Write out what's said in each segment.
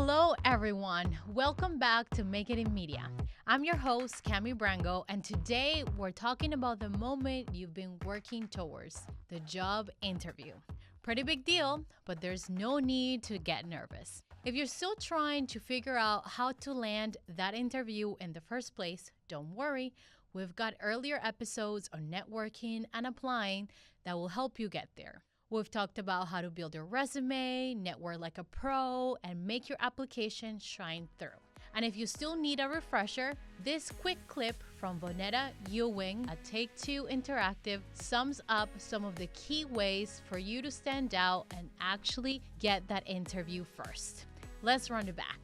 Hello, everyone. Welcome back to Make It in Media. I'm your host, Cami Brango, and today we're talking about the moment you've been working towards, the job interview. Pretty big deal, but there's no need to get nervous. If you're still trying to figure out how to land that interview in the first place, don't worry. We've got earlier episodes on networking and applying that will help you get there. We've talked about how to build your resume, network like a pro, and make your application shine through. And if you still need a refresher, this quick clip from Vonetta Ewing at Take-Two Interactive sums up some of the key ways for you to stand out and actually get that interview first. Let's run it back.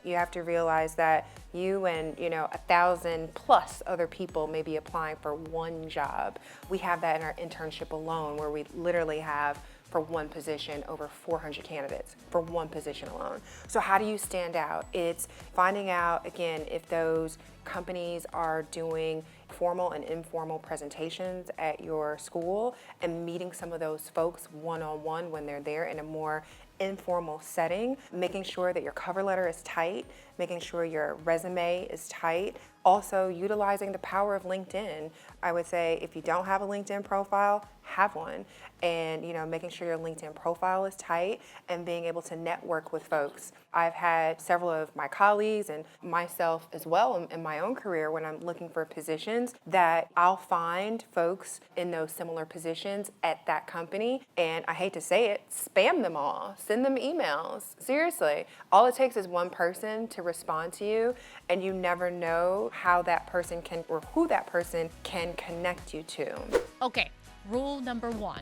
You have to realize that you and 1,000 plus other people may be applying for one job. We have that in our internship alone, where we literally have for one position over 400 candidates for one position alone. So how do you stand out? It's finding out, again, if those companies are doing formal and informal presentations at your school and meeting some of those folks one-on-one when they're there in a more informal setting, making sure that your cover letter is tight, making sure your resume is tight. Also, utilizing the power of LinkedIn. I would say if you don't have a LinkedIn profile, have one. And making sure your LinkedIn profile is tight and being able to network with folks. I've had several of my colleagues and myself as well in my own career when I'm looking for positions that I'll find folks in those similar positions at that company. And I hate to say it, spam them all, send them emails. Seriously, all it takes is one person to respond to you, and you never know how that person can or who that person can connect you to. Okay, rule number 1,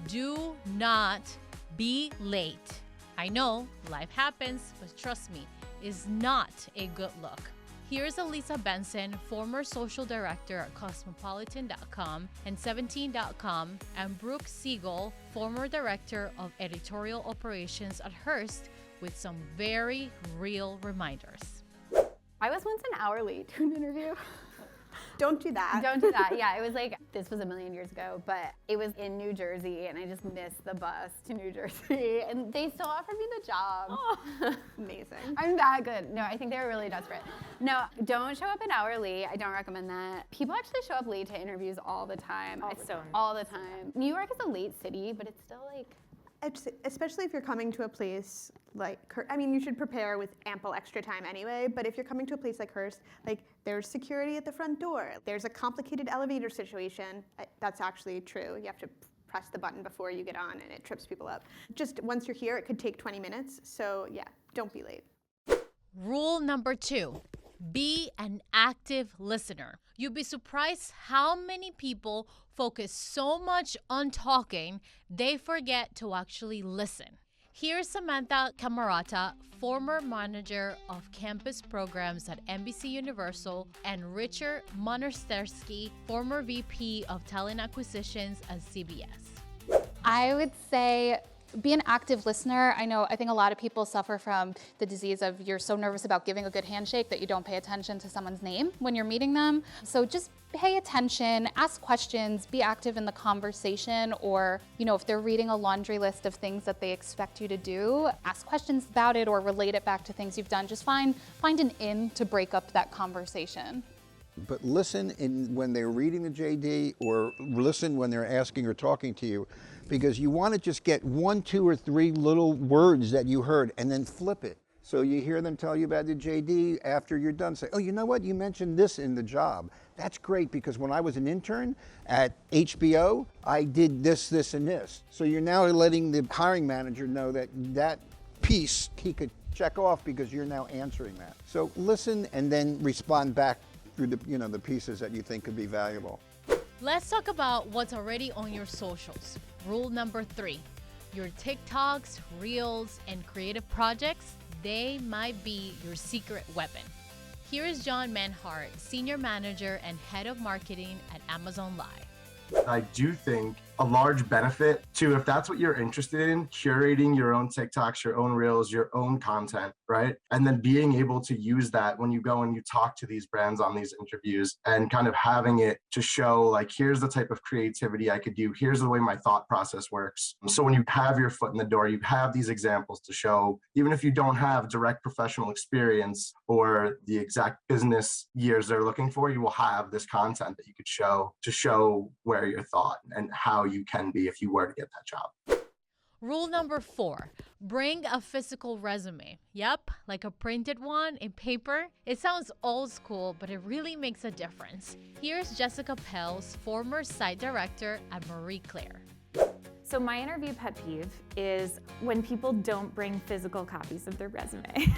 do not be late. I know life happens, but trust me, it's not a good look. Here's Elisa Benson, former social director at Cosmopolitan.com and 17.com, and Brooke Siegel, former director of editorial operations at Hearst, with some very real reminders. I was once an hour late to an interview. Don't do that. Don't do that. Yeah, it was like, this was a million years ago, but it was in New Jersey, and I just missed the bus to New Jersey, and they still offered me the job. Oh, amazing. I'm that good. No, I think they were really desperate. No, don't show up an hour late. I don't recommend that. People actually show up late to interviews all the time. All the time. New York is a late city, but it's still like... Especially if you're coming to a place like, you should prepare with ample extra time anyway, but if you're coming to a place like Hearst, there's security at the front door. There's a complicated elevator situation. That's actually true. You have to press the button before you get on, and it trips people up. Just once you're here, it could take 20 minutes. So yeah, don't be late. Rule number 2, be an active listener. You'd be surprised how many people focus so much on talking, they forget to actually listen. Here's Samantha Camarata, former manager of campus programs at NBC Universal, and Richard Monastersky, former VP of talent acquisitions at CBS. I would say be an active listener. I think a lot of people suffer from the disease of you're so nervous about giving a good handshake that you don't pay attention to someone's name when you're meeting them. So just pay attention, ask questions, be active in the conversation, or, if they're reading a laundry list of things that they expect you to do, ask questions about it or relate it back to things you've done. Just find an in to break up that conversation. But listen when they're reading the JD, or listen when they're asking or talking to you, because you want to just get 1, 2, or 3 little words that you heard and then flip it. So you hear them tell you about the JD after you're done. Say, oh, you know what? You mentioned this in the job. That's great, because when I was an intern at HBO, I did this, this, and this. So you're now letting the hiring manager know that piece he could check off because you're now answering that. So listen and then respond back through the pieces that you think could be valuable. Let's talk about what's already on your socials. Rule number 3, your TikToks, Reels, and creative projects, they might be your secret weapon. Here is John Manhart, Senior Manager and Head of Marketing at Amazon Live. I do think a large benefit to, if that's what you're interested in, curating your own TikToks, your own Reels, your own content, right? And then being able to use that when you go and you talk to these brands on these interviews, and kind of having it to show like, here's the type of creativity I could do, here's the way my thought process works. So when you have your foot in the door, you have these examples to show, even if you don't have direct professional experience or the exact business years they're looking for, you will have this content that you could show to show where you're thought and how you can be if you were to get that job. Rule number 4, bring a physical resume. Yep, like a printed one in paper. It sounds old school, but it really makes a difference. Here's Jessica Pell's former site director at Marie Claire. So my interview pet peeve is when people don't bring physical copies of their resume.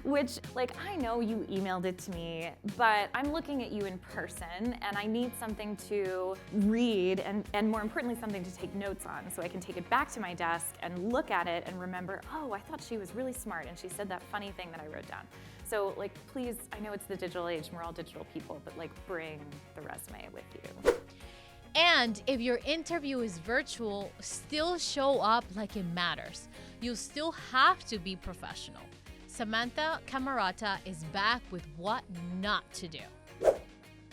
Which, like, I know you emailed it to me, but I'm looking at you in person and I need something to read and more importantly, something to take notes on so I can take it back to my desk and look at it and remember, oh, I thought she was really smart and she said that funny thing that I wrote down. So, like, please, I know it's the digital age and we're all digital people, but like, bring the resume with you. And if your interview is virtual, still show up like it matters. You still have to be professional. Samantha Camarata is back with what not to do.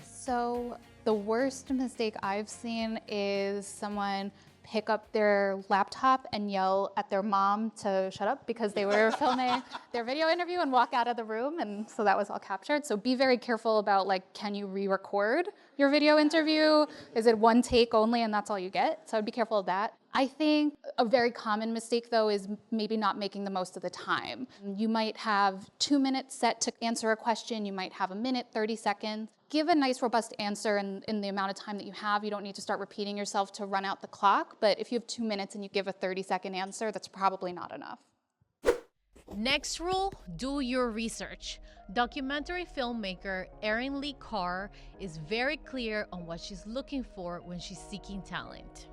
So the worst mistake I've seen is someone pick up their laptop and yell at their mom to shut up because they were filming their video interview and walk out of the room, and so that was all captured. So be very careful about, like, can you re-record your video interview? Is it one take only and that's all you get? So I'd be careful of that. I think a very common mistake, though, is maybe not making the most of the time. You might have 2 minutes set to answer a question. You might have a minute, 30 seconds. Give a nice, robust answer in the amount of time that you have. You don't need to start repeating yourself to run out the clock. But if you have 2 minutes and you give a 30-second answer, that's probably not enough. Next rule, do your research. Documentary filmmaker Erin Lee Carr is very clear on what she's looking for when she's seeking talent.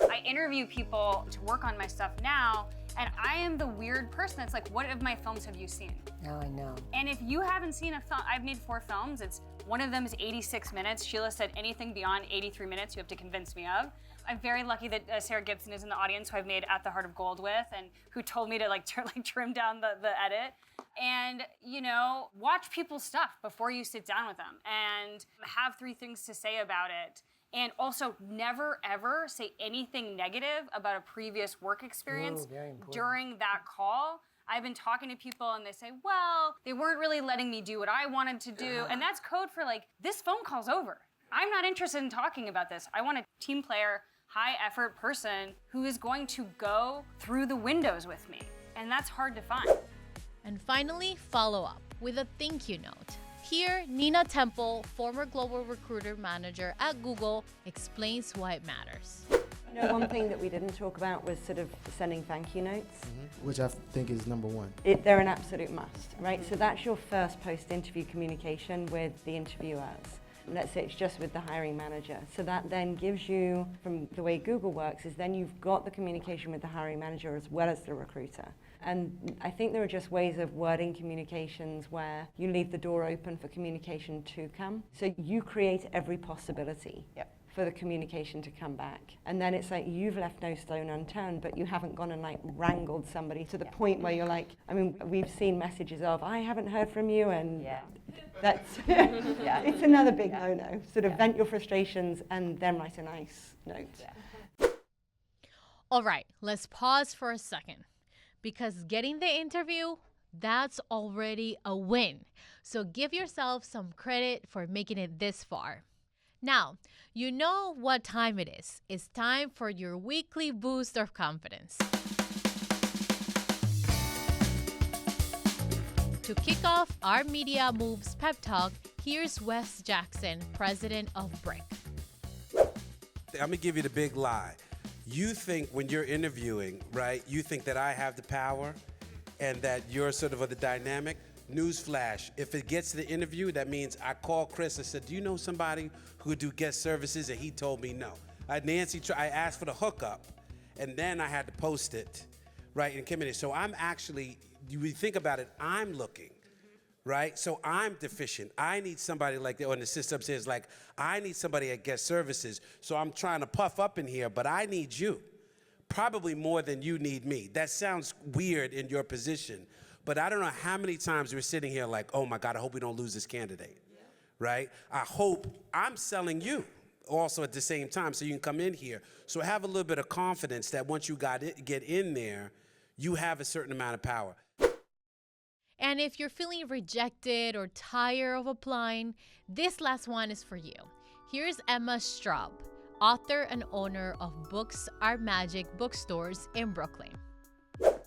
I interview people to work on my stuff now, and I am the weird person that's like, what of my films have you seen? Now I know. And if you haven't seen a film, I've made 4 films. One of them is 86 minutes. Sheila said anything beyond 83 minutes you have to convince me of. I'm very lucky that Sarah Gibson is in the audience, who I've made At the Heart of Gold with, and who told me to trim down the edit. And, you know, watch people's stuff before you sit down with them and have 3 things to say about it. And also, never, ever say anything negative about a previous work experience during that call. I've been talking to people and they say, well, they weren't really letting me do what I wanted to do. And that's code for, like, this phone call's over. I'm not interested in talking about this. I want a team player, high effort person who is going to go through the windows with me. And that's hard to find. And finally, follow up with a thank you note. Here, Nina Temple, former global recruiter manager at Google, explains why it matters. You know, one thing that we didn't talk about was sort of sending thank you notes. Which I think is number 1. They're an absolute must, right? So that's your first post-interview communication with the interviewers. Let's say it's just with the hiring manager. So that then gives you, from the way Google works, is then you've got the communication with the hiring manager as well as the recruiter. And I think there are just ways of wording communications where you leave the door open for communication to come. So you create every possibility for the communication to come back. And then it's like you've left no stone unturned, but you haven't gone and like wrangled somebody to the point where you're like, I mean, we've seen messages of, I haven't heard from you, and that's, it's another big no-no. Sort of vent your frustrations and then write a nice note. All right, let's pause for a second. Because getting the interview, that's already a win. So give yourself some credit for making it this far. Now, you know what time it is. It's time for your weekly boost of confidence. To kick off our Media Moves pep talk, here's Wes Jackson, president of Brick. I'm gonna give you the big lie. You think when you're interviewing, right, you think that I have the power and that you're sort of the dynamic. Newsflash, if it gets to the interview, that means I called Chris and said, do you know somebody who would do guest services? And he told me no. I asked for the hookup, and then I had to post it, right, in committee. So I'm actually, you think about it, I'm looking, right? So I'm deficient. I need somebody like that, or the system says like, I need somebody at guest services. So I'm trying to puff up in here, but I need you. Probably more than you need me. That sounds weird in your position, but I don't know how many times we're sitting here like, oh my God, I hope we don't lose this candidate, right? I hope I'm selling you also at the same time so you can come in here. So have a little bit of confidence that once you get in there, you have a certain amount of power. And if you're feeling rejected or tired of applying, this last one is for you. Here's Emma Straub, author and owner of Books Are Magic bookstores in Brooklyn.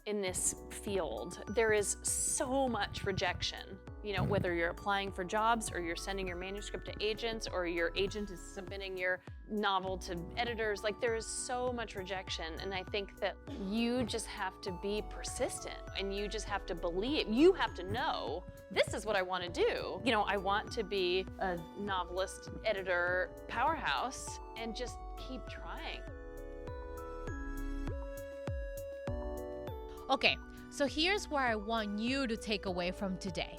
In this field, there is so much rejection. You know, whether you're applying for jobs or you're sending your manuscript to agents or your agent is submitting your novel to editors, like there is so much rejection. And I think that you just have to be persistent and you just have to believe, you have to know, this is what I want to do. You know, I want to be a novelist, editor, powerhouse, and just keep trying. Okay, so here's where I want you to take away from today.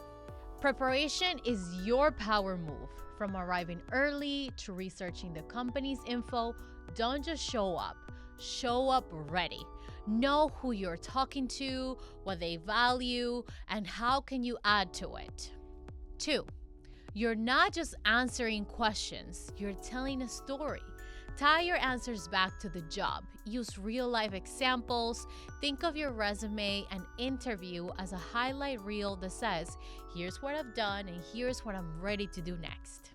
Preparation is your power move. From arriving early to researching the company's info, don't just show up ready. Know who you're talking to, what they value, and how can you add to it. 2, you're not just answering questions, you're telling a story. Tie your answers back to the job. Use real-life examples. Think of your resume and interview as a highlight reel that says, here's what I've done and here's what I'm ready to do next.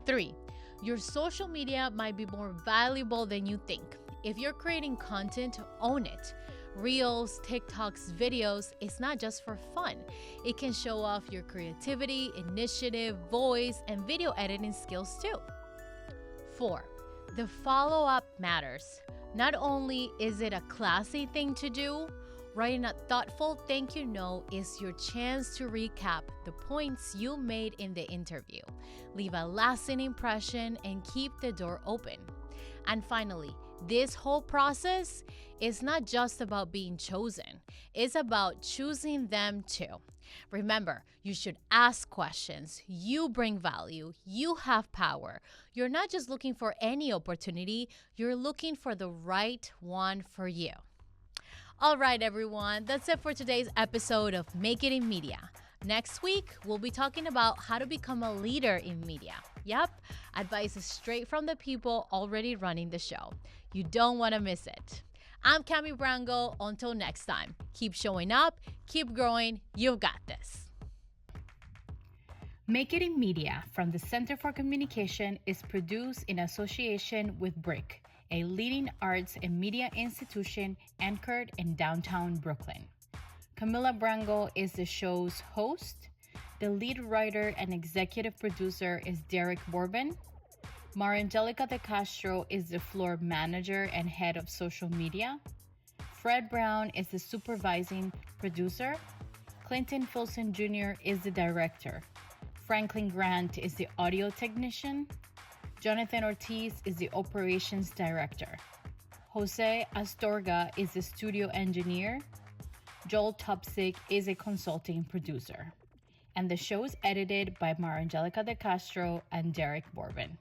3, your social media might be more valuable than you think. If you're creating content, own it. Reels, TikToks, videos, it's not just for fun. It can show off your creativity, initiative, voice, and video editing skills too. 4, the follow-up matters. Not only is it a classy thing to do, writing a thoughtful thank you note is your chance to recap the points you made in the interview, leave a lasting impression, and keep the door open. And finally, this whole process is not just about being chosen, it's about choosing them too. Remember, you should ask questions. You bring value. You have power. You're not just looking for any opportunity, you're looking for the right one for you. All right, everyone, that's it for today's episode of Make It in Media. Next week, we'll be talking about how to become a leader in media. Yep, advice is straight from the people already running the show. You don't want to miss it. I'm Cami Brango. Until next time, keep showing up, keep growing. You've got this. Make It in Media from the Center for Communication is produced in association with BRIC, a leading arts and media institution anchored in downtown Brooklyn. Cami Brango is the show's host. The lead writer and executive producer is Derek Bourbon. Marangelica De Castro is the floor manager and head of social media. Fred Brown is the supervising producer. Clinton Filson Jr. is the director. Franklin Grant is the audio technician. Jonathan Ortiz is the operations director. Jose Astorga is the studio engineer. Joel Topsik is a consulting producer. And the show is edited by Marangelica De Castro and Derek Bourbon.